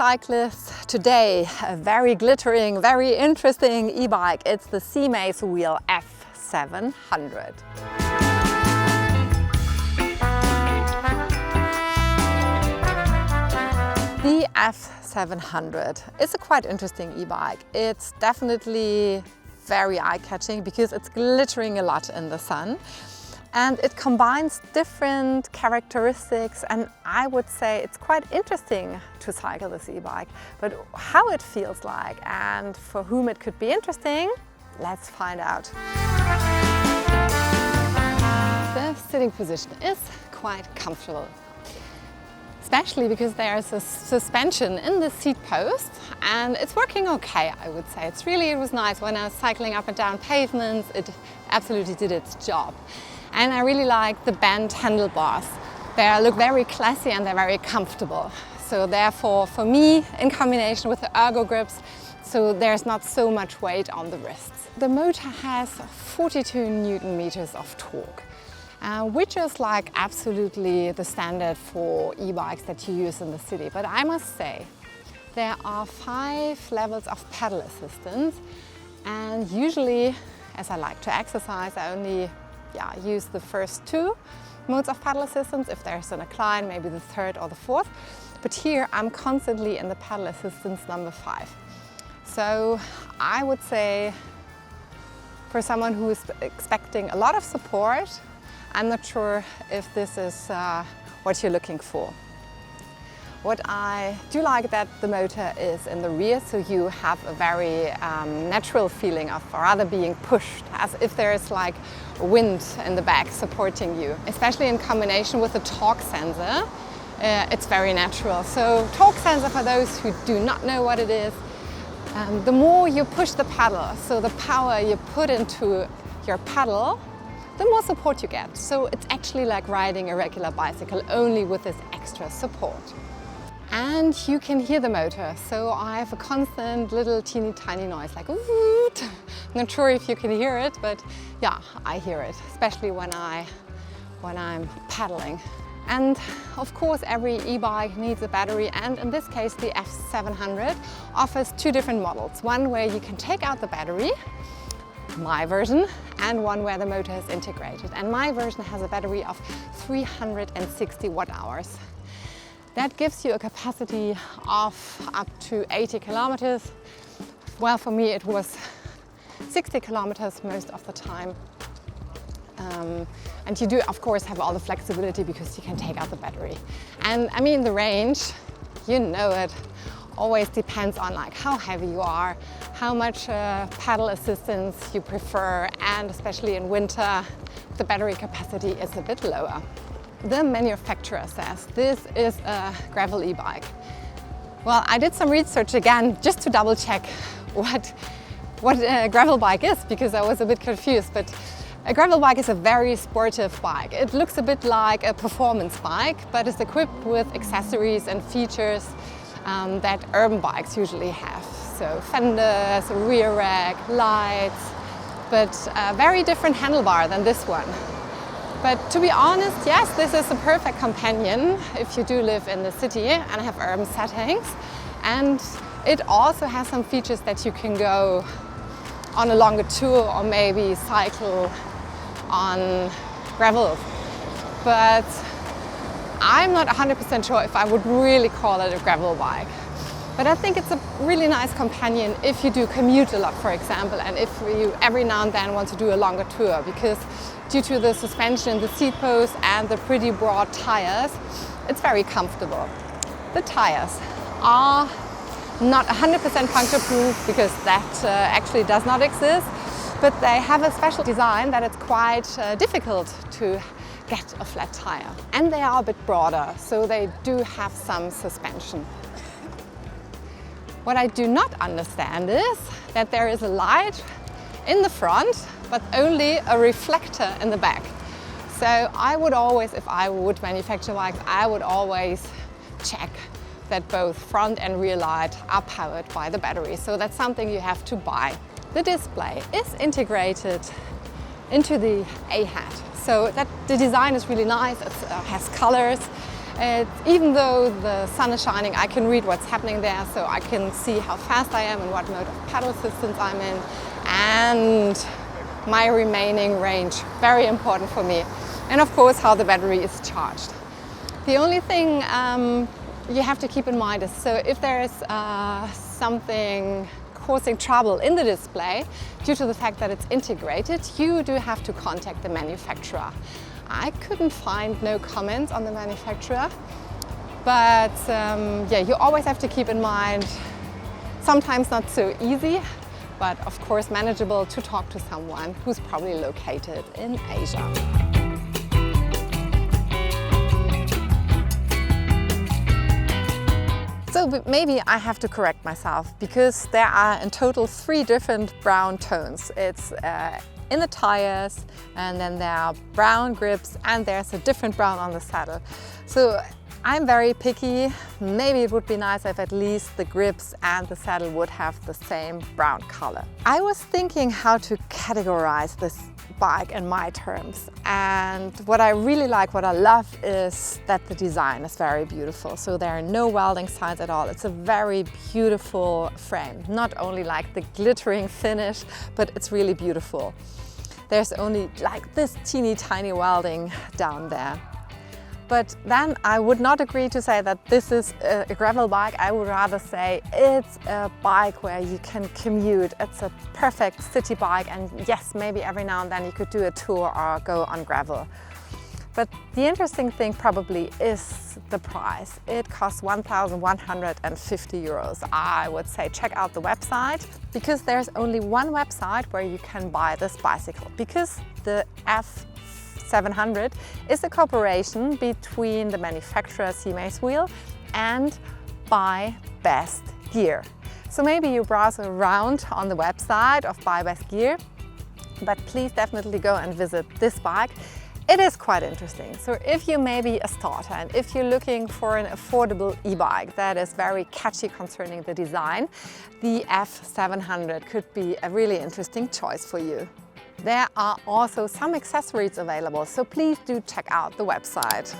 cyclists, today a very glittering, very interesting e-bike. It's the CMACEWHEEL F700. The F700 is a quite interesting e-bike. It's definitely very eye-catching because it's glittering a lot in the sun. And it combines different characteristics, and I would say it's quite interesting to cycle this e-bike. But how it feels like and for whom it could be interesting, let's find out. The sitting position is quite comfortable, especially because there's a suspension in the seat post, and it's working okay, I would say. It was nice when I was cycling up and down pavements. It absolutely did its job. And I really like the bent handlebars. They look very classy and they're very comfortable. So therefore, for me, in combination with the ergo grips, so there's not so much weight on the wrists. The motor has 42 Newton meters of torque, which is like absolutely the standard for e-bikes that you use in the city. But I must say, there are 5 levels of pedal assistance, and usually, as I like to exercise, I only use the first 2 modes of pedal assistance. If there's an incline, maybe the 3rd or the 4th. But here I'm constantly in the pedal assistance number 5. So I would say for someone who is expecting a lot of support, I'm not sure if this is what you're looking for. What I do like that the motor is in the rear, so you have a very natural feeling of rather being pushed, as if there is like wind in the back supporting you. Especially in combination with the torque sensor, it's very natural. So torque sensor, for those who do not know what it is, the more you push the pedal, so the power you put into your pedal, the more support you get. So it's actually like riding a regular bicycle, only with this extra support. And you can hear the motor, so I have a constant little teeny tiny noise, like woot. Not sure if you can hear it, but yeah, I hear it, especially when I'm pedaling. And of course, every e-bike needs a battery, and in this case, the F700 offers 2 different models. One where you can take out the battery, my version, and one where the motor is integrated. And my version has a battery of 360 watt-hours. That gives you a capacity of up to 80 kilometers. Well, for me it was 60 kilometers most of the time. And you do, of course, have all the flexibility because you can take out the battery. And I mean, the range, you know it, always depends on like how heavy you are, how much pedal assistance you prefer, and especially in winter, the battery capacity is a bit lower. The manufacturer says this is a gravel e-bike. Well, I did some research again just to double check what a gravel bike is, because I was a bit confused. But a gravel bike is a very sportive bike. It looks a bit like a performance bike, but it's equipped with accessories and features that urban bikes usually have. So fenders, a rear rack, lights, but a very different handlebar than this one. But to be honest, yes, this is a perfect companion if you do live in the city and have urban settings. And it also has some features that you can go on a longer tour or maybe cycle on gravel. But I'm not 100% sure if I would really call it a gravel bike. But I think it's a really nice companion if you do commute a lot, for example, and if you every now and then want to do a longer tour, because due to the suspension, the seat post and the pretty broad tires, it's very comfortable. The tires are not 100% puncture proof, because that actually does not exist, but they have a special design that it's quite difficult to get a flat tire. And they are a bit broader, so they do have some suspension. What I do not understand is that there is a light in the front, but only a reflector in the back. So I would always, if I would manufacture bikes, I would always check that both front and rear light are powered by the battery. So that's something you have to buy. The display is integrated into the A-hat. So that the design is really nice. It has colors. Even though the sun is shining, I can read what's happening there, so I can see how fast I am and what mode of pedal assistance I'm in, and my remaining range, very important for me. And of course, how the battery is charged. The only thing you have to keep in mind is, so if there is something causing trouble in the display due to the fact that it's integrated, you do have to contact the manufacturer. I couldn't find no comments on the manufacturer, but yeah, you always have to keep in mind, sometimes not so easy, but of course manageable to talk to someone who's probably located in Asia. So maybe I have to correct myself, because there are in total 3 different brown tones. It's in the tires, and then there are brown grips, and there's a different brown on the saddle. So I'm very picky. Maybe it would be nice if at least the grips and the saddle would have the same brown color. I was thinking how to categorize this bike in my terms, and what I really like, what I love, is that the design is very beautiful. So there are no welding signs at all. It's a very beautiful frame, not only like the glittering finish, but it's really beautiful. There's only like this teeny tiny welding down there. But then I would not agree to say that this is a gravel bike. I would rather say it's a bike where you can commute. It's a perfect city bike, and yes, maybe every now and then you could do a tour or go on gravel. But the interesting thing probably is the price. It costs 1,150 euros. I would say check out the website, because there's only one website where you can buy this bicycle, because the F700 is a cooperation between the manufacturer CMACEWHEEL and Buy Best Gear. So maybe you browse around on the website of Buy Best Gear, but please definitely go and visit this bike. It is quite interesting. So if you may be a starter, and if you're looking for an affordable e-bike that is very catchy concerning the design, the F700 could be a really interesting choice for you. There are also some accessories available, so please do check out the website.